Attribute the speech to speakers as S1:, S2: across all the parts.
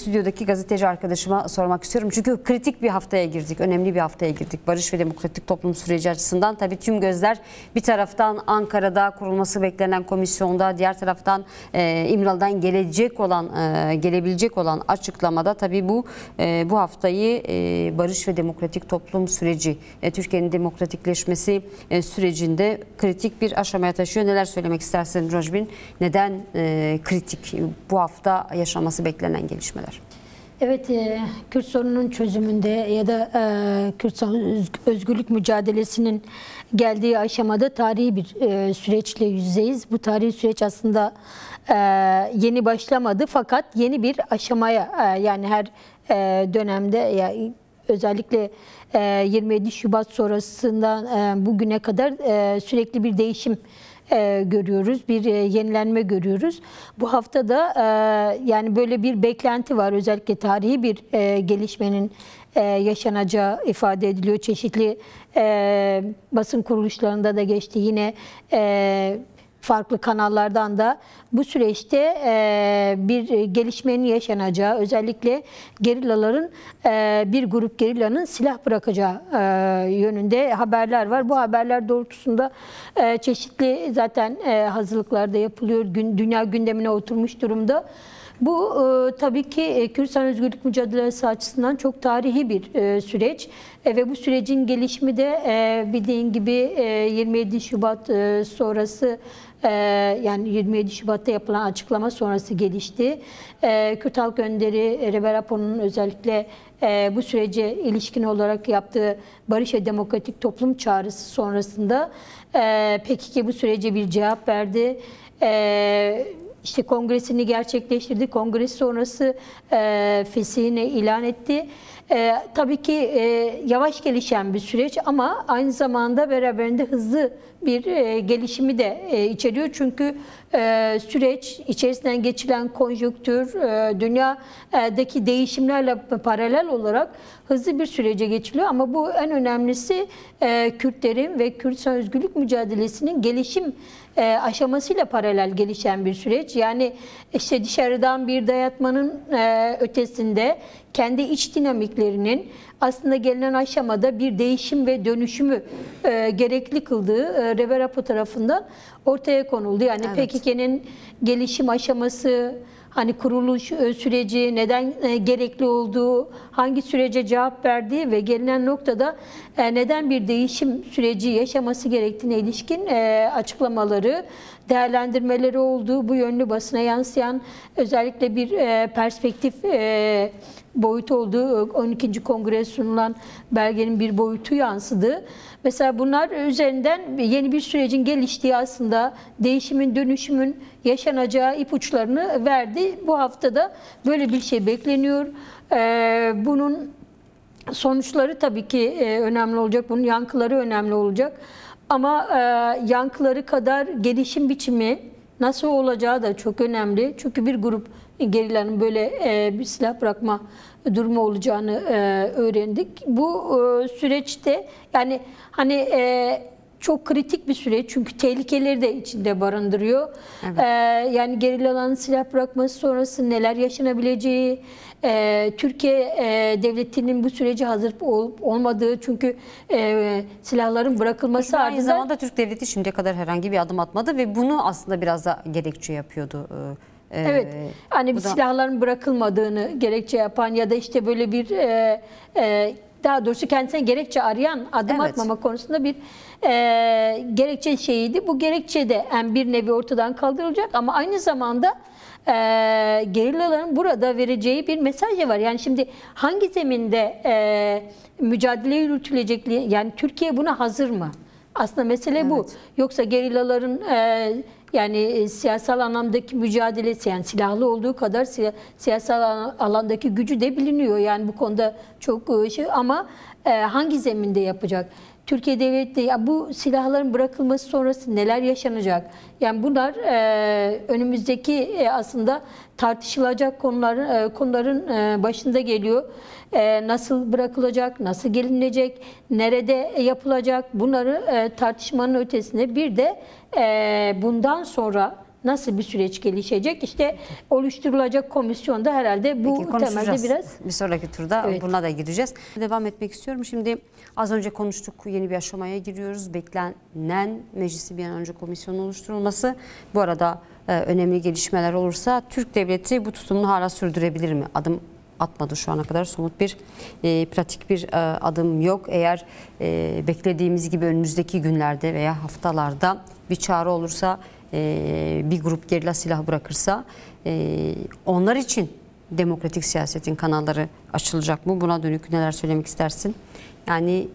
S1: stüdyodaki gazeteci arkadaşıma sormak istiyorum. Çünkü kritik bir haftaya girdik, önemli bir haftaya girdik. Barış ve demokratik toplum süreci açısından tabii tüm gözler bir taraftan Ankara'da kurulması beklenen komisyonda, diğer taraftan İmralı'dan gelebilecek olan açıklamada tabii bu haftayı barış ve demokratik toplum süreci, Türkiye'nin demokratikleşmesi sürecinde kritik bir aşamaya taşıyor. Neler söylemek istersin Rojbin? Neden kritik bu hafta yaşanması beklenen gelişmeler?
S2: Evet, Kürt sorununun çözümünde ya da Kürt özgürlük mücadelesinin geldiği aşamada tarihi bir süreçle yüzdeyiz. Bu tarihi süreç aslında yeni başlamadı fakat yeni bir aşamaya, yani her dönemde özellikle 27 Şubat sonrasından bugüne kadar sürekli bir değişim görüyoruz, bir yenilenme görüyoruz. Bu hafta da yani böyle bir beklenti var. Özellikle tarihi bir gelişmenin yaşanacağı ifade ediliyor. Çeşitli basın kuruluşlarında da geçti. Yine farklı kanallardan da bu süreçte bir gelişmenin yaşanacağı, özellikle gerillaların, bir grup gerillanın silah bırakacağı yönünde haberler var. Bu haberler doğrultusunda çeşitli zaten hazırlıklar da yapılıyor. Dünya gündemine oturmuş durumda. Bu tabii ki Kürdistan özgürlük mücadelesi açısından çok tarihi bir süreç ve bu sürecin gelişimi de bildiğin gibi 27 Şubat sonrası, yani 27 Şubat'ta yapılan açıklama sonrası gelişti. Kürt Halk Önderi Rebel Apo'nun özellikle bu sürece ilişkin olarak yaptığı barış ve demokratik toplum çağrısı sonrasında PKK bu sürece bir cevap verdi. İşte kongresini gerçekleştirdi. Kongresi sonrası fesihini ilan etti. Tabii ki yavaş gelişen bir süreç ama aynı zamanda beraberinde hızlı bir gelişimi de içeriyor. Çünkü süreç içerisinden geçilen konjonktür, dünyadaki değişimlerle paralel olarak hızlı bir sürece geçiliyor. Ama bu en önemlisi Kürtlerin ve Kürdistan özgürlük mücadelesinin gelişim aşamasıyla paralel gelişen bir süreç. Yani işte dışarıdan bir dayatmanın ötesinde kendi iç dinamiklerinin aslında gelinen aşamada bir değişim ve dönüşümü gerekli kıldığı Rebel Apo tarafından ortaya konuldu. Yani evet, PKK'nın gelişim aşaması, hani kuruluş süreci, neden gerekli olduğu, hangi sürece cevap verdiği ve gelinen noktada neden bir değişim süreci yaşaması gerektiğine ilişkin açıklamaları, değerlendirmeleri olduğu, bu yönlü basına yansıyan özellikle bir perspektif boyutu olduğu, 12. Kongreye sunulan belgenin bir boyutu yansıdı. Mesela bunlar üzerinden yeni bir sürecin geliştiği, aslında değişimin, dönüşümün yaşanacağı ipuçlarını verdi. Bu haftada böyle bir şey bekleniyor. Bunun sonuçları tabii ki önemli olacak, bunun yankıları önemli olacak. Ama yankıları kadar gelişim biçimi nasıl olacağı da çok önemli. Çünkü bir grup gerillanın böyle bir silah bırakma durumu olacağını öğrendik. Bu süreçte yani hani çok kritik bir süreç, çünkü tehlikeleri de içinde barındırıyor. Evet. Yani gerillaların silah bırakması sonrası neler yaşanabileceği, Türkiye devletinin bu sürece hazır olup olmadığı, çünkü silahların bırakılması
S1: aynı zamanda Türk devleti şimdiye kadar herhangi bir adım atmadı ve bunu aslında biraz da gerekçe yapıyordu.
S2: Evet, hani bir silahların bırakılmadığını gerekçe yapan ya da işte böyle bir daha doğrusu kendisine gerekçe arayan, adım atmama konusunda bir gerekçe şeyiydi. Bu gerekçe de bir nevi ortadan kaldırılacak ama aynı zamanda gerillaların burada vereceği bir mesaj var. Yani şimdi hangi zeminde mücadele yürütülecek, yani Türkiye buna hazır mı? Aslında mesele bu. Yoksa gerillaların yani siyasal anlamdaki mücadelesi, yani silahlı olduğu kadar siyasal alandaki gücü de biliniyor. Yani bu konuda çok şey, ama hangi zeminde yapacak? Türkiye Devleti ya bu silahların bırakılması sonrası neler yaşanacak? Yani bunlar önümüzdeki aslında tartışılacak konuların başında geliyor. Nasıl bırakılacak, nasıl gelinecek, nerede yapılacak, bunları tartışmanın ötesinde bir de bundan sonra nasıl bir süreç gelişecek? İşte oluşturulacak komisyonda herhalde bu
S1: Peki,
S2: temelde
S1: konuşacağız.
S2: biraz...
S1: Bir sonraki turda
S2: Evet.
S1: buna da gireceğiz. Devam etmek istiyorum. Şimdi az önce konuştuk, yeni bir aşamaya giriyoruz. Beklenen meclisi bir an önce komisyonun oluşturulması. Bu arada önemli gelişmeler olursa Türk Devleti bu tutumunu hala sürdürebilir mi? Adım atmadı şu ana kadar, somut bir pratik bir adım yok. Eğer beklediğimiz gibi önümüzdeki günlerde veya haftalarda bir çağrı olursa, bir grup gerilla silahı bırakırsa onlar için demokratik siyasetin kanalları açılacak mı? Buna dönük neler söylemek istersin? Yani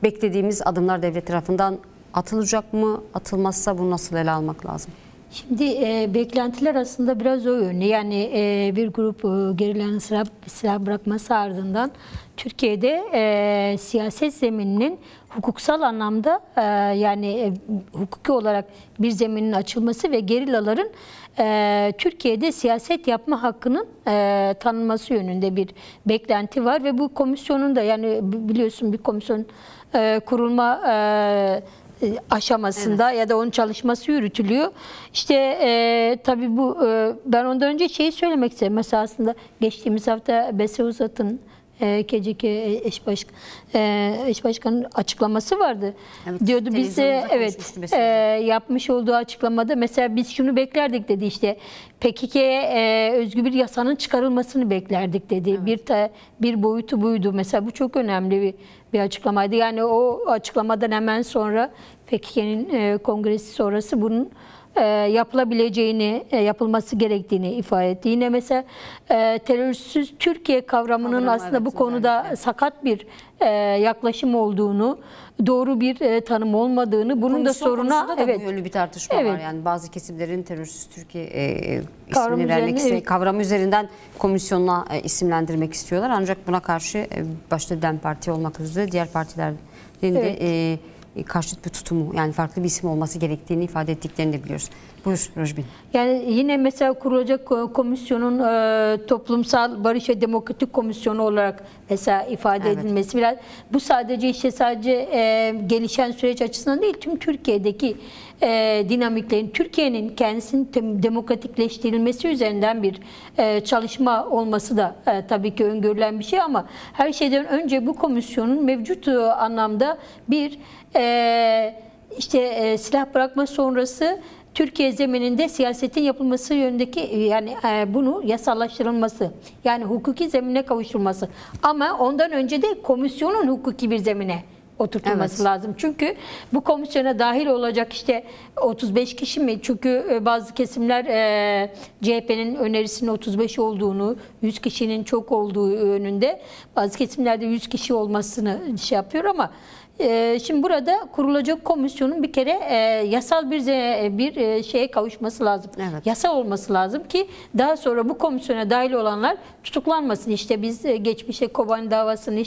S1: beklediğimiz adımlar devlet tarafından atılacak mı? Atılmazsa bunu nasıl ele almak lazım?
S2: Şimdi beklentiler aslında biraz o yönde. Yani bir grup gerillanın silah bırakması ardından Türkiye'de siyaset zemininin hukuksal anlamda yani hukuki olarak bir zeminin açılması ve gerillaların Türkiye'de siyaset yapma hakkının tanınması yönünde bir beklenti var ve bu komisyonun da, yani biliyorsun bir komisyon kurulma aşamasında, evet, ya da onun çalışması yürütülüyor. İşte tabii bu ben ondan önce şeyi söylemek istedim. Mesela aslında geçtiğimiz hafta Bese Uzat'ın KCK eş başkanın açıklaması vardı. Evet, diyordu bize, evet, yapmış olduğu açıklamada mesela biz şunu beklerdik dedi, işte PKK'ye özgü bir yasanın çıkarılmasını beklerdik dedi. Evet. Bir boyutu buydu. Mesela bu çok önemli bir açıklamaydı. Yani o açıklamadan hemen sonra PKK'nin kongresi sonrası bunun yapılabileceğini, yapılması gerektiğini ifade etti. Yine mesela terörsüz Türkiye kavramının aslında evet, bu konuda özellikle sakat bir yaklaşım olduğunu, doğru bir tanım olmadığını, bunun da soruna
S1: da evet, bu yönlü bir tartışma var. Yani bazı kesimlerin terörsüz Türkiye ismini vermek kavramı üzerinden komisyonla isimlendirmek istiyorlar. Ancak buna karşı başta DEM Parti olmak üzere diğer partilerin de karşıt bir tutumu, yani farklı bir isim olması gerektiğini ifade ettiklerini de biliyoruz. Buyur Rojbin.
S2: Yani yine mesela kurulacak komisyonun toplumsal barış ve demokratik komisyonu olarak mesela ifade edilmesi biraz, bu sadece gelişen süreç açısından değil, tüm Türkiye'deki dinamiklerin, Türkiye'nin kendisinin demokratikleştirilmesi üzerinden bir çalışma olması da tabii ki öngörülen bir şey, ama her şeyden önce bu komisyonun mevcut anlamda bir silah bırakma sonrası Türkiye zemininde siyasetin yapılması yönündeki, yani bunu yasallaştırılması, yani hukuki zemine kavuşturulması. Ama ondan önce de komisyonun hukuki bir zemine oturtulması lazım. Çünkü bu komisyona dahil olacak 35 kişi mi? Çünkü bazı kesimler CHP'nin önerisinin 35 olduğunu, 100 kişinin çok olduğu yönünde. Bazı kesimlerde 100 kişi olmasını yapıyor ama şimdi burada kurulacak komisyonun bir kere yasal bir şeye kavuşması lazım. Evet. Yasal olması lazım ki daha sonra bu komisyona dahil olanlar tutuklanmasın. İşte biz geçmişte Kobani davasını,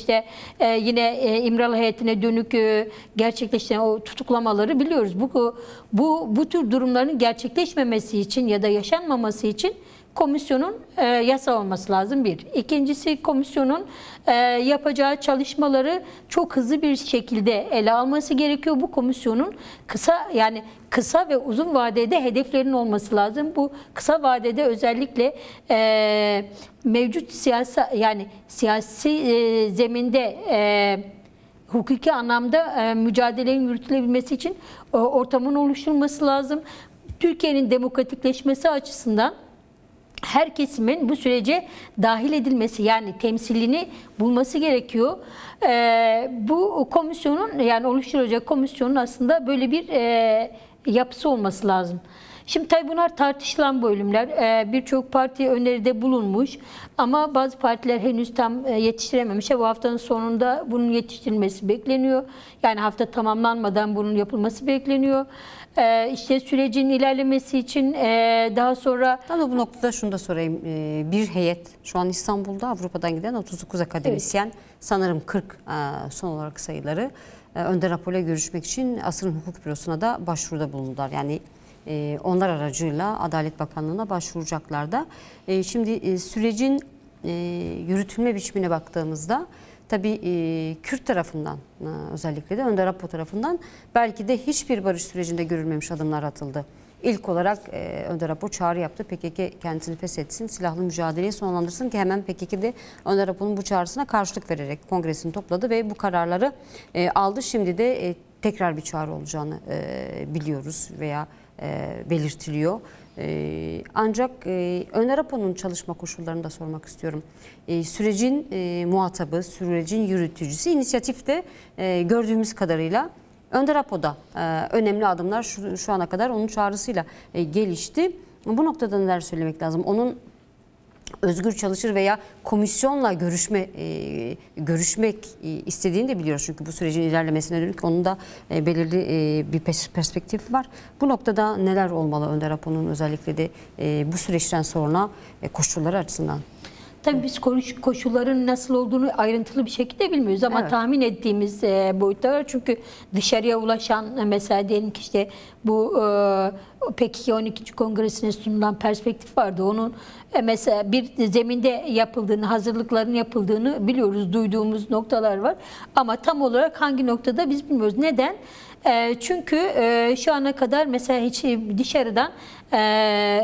S2: yine İmralı heyetine dönük gerçekleşen o tutuklamaları biliyoruz. Bu tür durumların gerçekleşmemesi için ya da yaşanmaması için komisyonun yasa olması lazım bir. İkincisi, komisyonun yapacağı çok hızlı bir şekilde ele alması gerekiyor. Bu komisyonun kısa ve uzun vadede hedeflerin olması lazım. Bu kısa vadede özellikle mevcut siyasi zeminde hukuki anlamda mücadelenin yürütülebilmesi için ortamın oluşturulması lazım. Türkiye'nin demokratikleşmesi açısından her kesimin bu sürece dahil edilmesi, yani temsilini bulması gerekiyor. Bu komisyonun, yani oluşturulacak komisyonun aslında böyle bir yapısı olması lazım. Şimdi tabii bunlar tartışılan bölümler. Birçok parti öneride bulunmuş ama bazı partiler henüz tam yetiştirememiş. Bu haftanın sonunda bunun yetiştirilmesi bekleniyor. Yani hafta tamamlanmadan bunun yapılması bekleniyor. Sürecin ilerlemesi için daha sonra...
S1: Ama bu noktada şunu da sorayım. Bir heyet şu an İstanbul'da, Avrupa'dan giden 39 akademisyen, evet, sanırım 40 son olarak sayıları, Önder Apo'yla görüşmek için Asrın Hukuk Bürosu'na da başvuruda bulundular. Yani onlar aracıyla Adalet Bakanlığı'na başvuracaklar da. Şimdi sürecin yürütülme biçimine baktığımızda tabii Kürt tarafından, özellikle de Önder Apo tarafından belki de hiçbir barış sürecinde görülmemiş adımlar atıldı. ilk olarak Önder Apo çağrı yaptı. PKK kendisini feshetsin, silahlı mücadeleyi sonlandırsın ki hemen PKK'de Önder Apo'nun bu çağrısına karşılık vererek kongresini topladı ve bu kararları aldı. Şimdi de tekrar bir çağrı olacağını biliyoruz veya belirtiliyor. Ancak Önder Apo'nun çalışma koşullarını da sormak istiyorum. Sürecin muhatabı, sürecin yürütücüsü, inisiyatifte gördüğümüz kadarıyla Önder Apo'da önemli adımlar şu ana kadar onun çağrısıyla gelişti. Bu noktada neler söylemek lazım? Onun özgür çalışır veya komisyonla görüşmek istediğini de biliyoruz. Çünkü bu sürecin ilerlemesine dönük onun da belirli bir perspektif var. Bu noktada neler olmalı Önder Apo'nun özellikle de bu süreçten sonra koşulları açısından?
S2: Tabii biz koşulların nasıl olduğunu ayrıntılı bir şekilde bilmiyoruz ama tahmin ettiğimiz boyutta var. Çünkü dışarıya ulaşan mesela diyelim ki işte bu PKK 12. Kongresi'ne sunulan perspektif vardı. Onun mesela bir zeminde yapıldığını, hazırlıkların yapıldığını biliyoruz, duyduğumuz noktalar var. Ama tam olarak hangi noktada biz bilmiyoruz. Neden? Çünkü şu ana kadar mesela hiç dışarıdan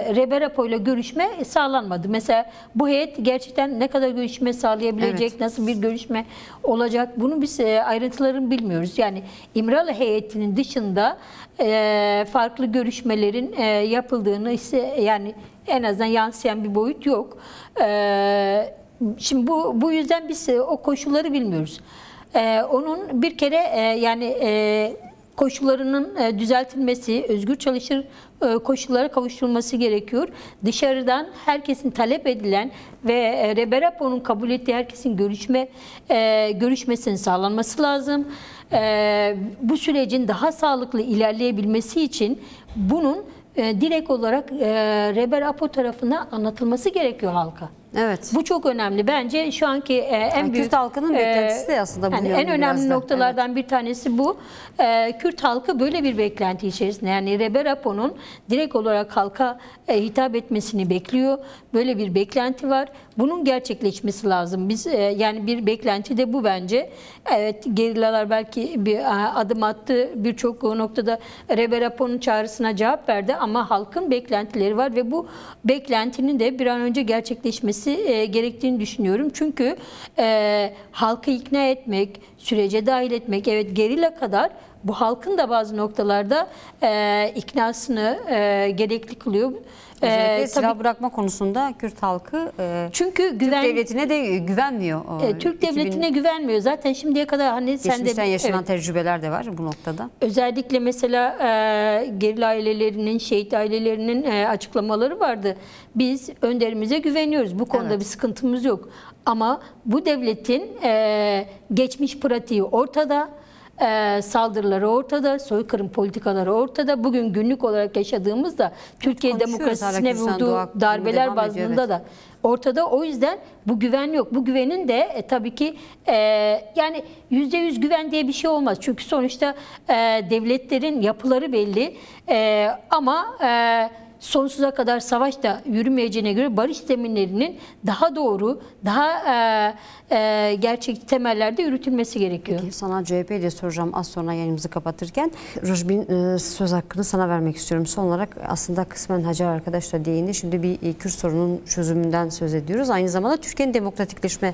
S2: Önder Apo ile görüşme sağlanmadı. Mesela bu heyet gerçekten ne kadar görüşme sağlayabilecek, nasıl bir görüşme olacak bunu biz ayrıntılarını bilmiyoruz. Yani İmralı heyetinin dışında farklı görüşmelerin yapıldığını yani en azından yansıyan bir boyut yok. Şimdi bu yüzden biz o koşulları bilmiyoruz. Onun bir kere koşullarının düzeltilmesi, özgür çalışır koşullara kavuşturulması gerekiyor. Dışarıdan herkesin talep edilen ve Önder Apo'nun kabul ettiği herkesin görüşmesinin sağlanması lazım. Bu sürecin daha sağlıklı ilerleyebilmesi için bunun direkt olarak Önder Apo tarafından anlatılması gerekiyor halka.
S1: Evet.
S2: Bu çok önemli. Bence şu anki en büyük
S1: Kürt halkının beklentisi de aslında bu
S2: yani en önemli noktalardan bir tanesi bu. Kürt halkı böyle bir beklenti içerisinde. Yani Önder Apo'nun direkt olarak halka hitap etmesini bekliyor. Böyle bir beklenti var. Bunun gerçekleşmesi lazım. Biz yani bir beklenti de bu bence. Evet, gerillalar belki bir adım attı. Birçok noktada Önder Apo'nun çağrısına cevap verdi ama halkın beklentileri var ve bu beklentinin de bir an önce gerçekleşmesi gerektiğini düşünüyorum. Çünkü halkı ikna etmek, sürece dahil etmek, evet gerilla kadar bu halkın da bazı noktalarda iknasını gerekli kılıyor.
S1: Özellikle silah bırakma konusunda Kürt halkı
S2: çünkü
S1: Türk devletine de güvenmiyor.
S2: Türk devletine güvenmiyor. Zaten şimdiye kadar hani
S1: geçmişten yaşanan tecrübeler de var bu noktada.
S2: Özellikle mesela gerilla ailelerinin, şehit ailelerinin açıklamaları vardı. Biz önderimize güveniyoruz. Bu konuda bir sıkıntımız yok. Ama bu devletin geçmiş pratiği ortada. Saldırıları ortada, soykırım politikaları ortada. Bugün günlük olarak yaşadığımızda Türkiye demokrasisine vurduğu darbeler bazında da ortada. O yüzden bu güven yok. Bu güvenin de tabii ki yani %100 güven diye bir şey olmaz. Çünkü sonuçta devletlerin yapıları belli ama sonsuza kadar savaş da yürümeyeceğine göre barış zeminlerinin daha doğru, daha gerçekçi temellerde yürütülmesi gerekiyor.
S1: Peki, sana CHP'yi de soracağım az sonra yayınımızı kapatırken. Rojbin, söz hakkını sana vermek istiyorum. Son olarak aslında kısmen Hacer arkadaş da değindi. Şimdi bir Kürt sorunun çözümünden söz ediyoruz. Aynı zamanda Türkiye'nin demokratikleşme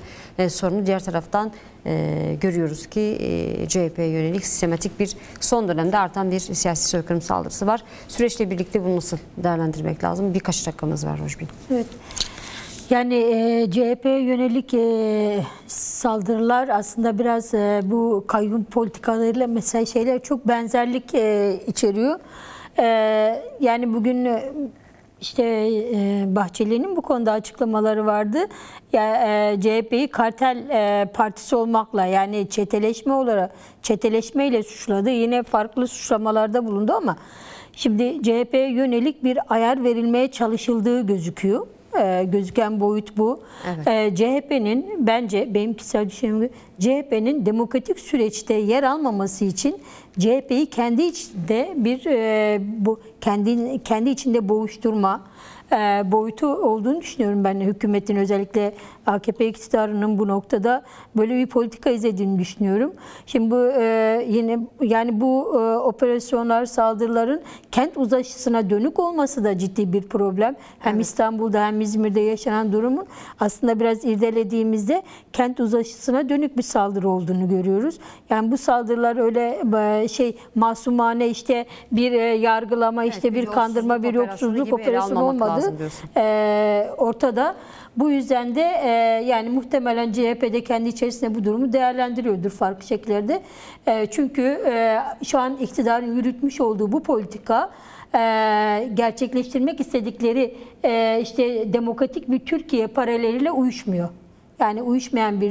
S1: sorunu diğer taraftan görüyoruz ki CHP'ye yönelik sistematik bir son dönemde artan bir siyasi soykırım saldırısı var. Süreçle birlikte bunu nasıl değerlendirmek lazım? Birkaç dakikamız var Rojbin.
S2: Evet. Yani CHP'ye yönelik saldırılar aslında biraz bu kayyum politikalarıyla mesela şeyler çok benzerlik içeriyor. Yani bugün işte Bahçeli'nin bu konuda açıklamaları vardı. CHP'yi kartel partisi olmakla yani çeteleşmeyle suçladı. Yine farklı suçlamalarda bulundu ama şimdi CHP'ye yönelik bir ayar verilmeye çalışıldığı gözüküyor. Gözüken boyut bu. Evet. CHP'nin bence benim kişisel düşüncem CHP'nin demokratik süreçte yer almaması için CHP'yi kendi içinde kendi içinde boğuşturma boyutu olduğunu düşünüyorum ben. Hükümetin, özellikle AKP iktidarının bu noktada böyle bir politika izlediğini düşünüyorum. Şimdi bu yine yani bu operasyonlar, saldırıların kent uzlaşısına dönük olması da ciddi bir problem. Hem İstanbul'da hem İzmir'de yaşanan durumun aslında biraz irdelediğimizde kent uzlaşısına dönük bir saldırı olduğunu görüyoruz. Yani bu saldırılar öyle masumane işte bir yargılama, işte bir kandırma, bir yoksulluk operasyonu olmadı. Ortada. Bu yüzden de yani muhtemelen CHP'de kendi içerisinde bu durumu değerlendiriyordur farklı şekillerde. Çünkü şu an iktidarın yürütmüş olduğu bu politika gerçekleştirmek istedikleri işte demokratik bir Türkiye paraleliyle uyuşmuyor. Yani uyuşmayan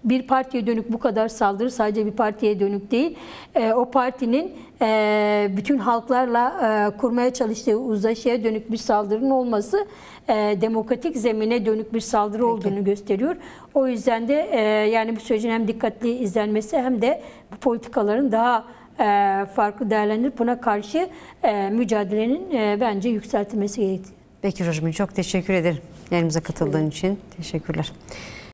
S2: bir partiye dönük bu kadar saldırı sadece bir partiye dönük değil. O partinin bütün halklarla kurmaya çalıştığı uzlaşıya dönük bir saldırının olması demokratik zemine dönük bir saldırı olduğunu gösteriyor. O yüzden de yani bu sürecin hem dikkatli izlenmesi hem de bu politikaların daha farklı değerlendirilip buna karşı mücadelenin bence yükseltilmesi gerekiyor.
S1: Bekir Hocam, çok teşekkür ederim. Yerimize katıldığın için. Teşekkürler.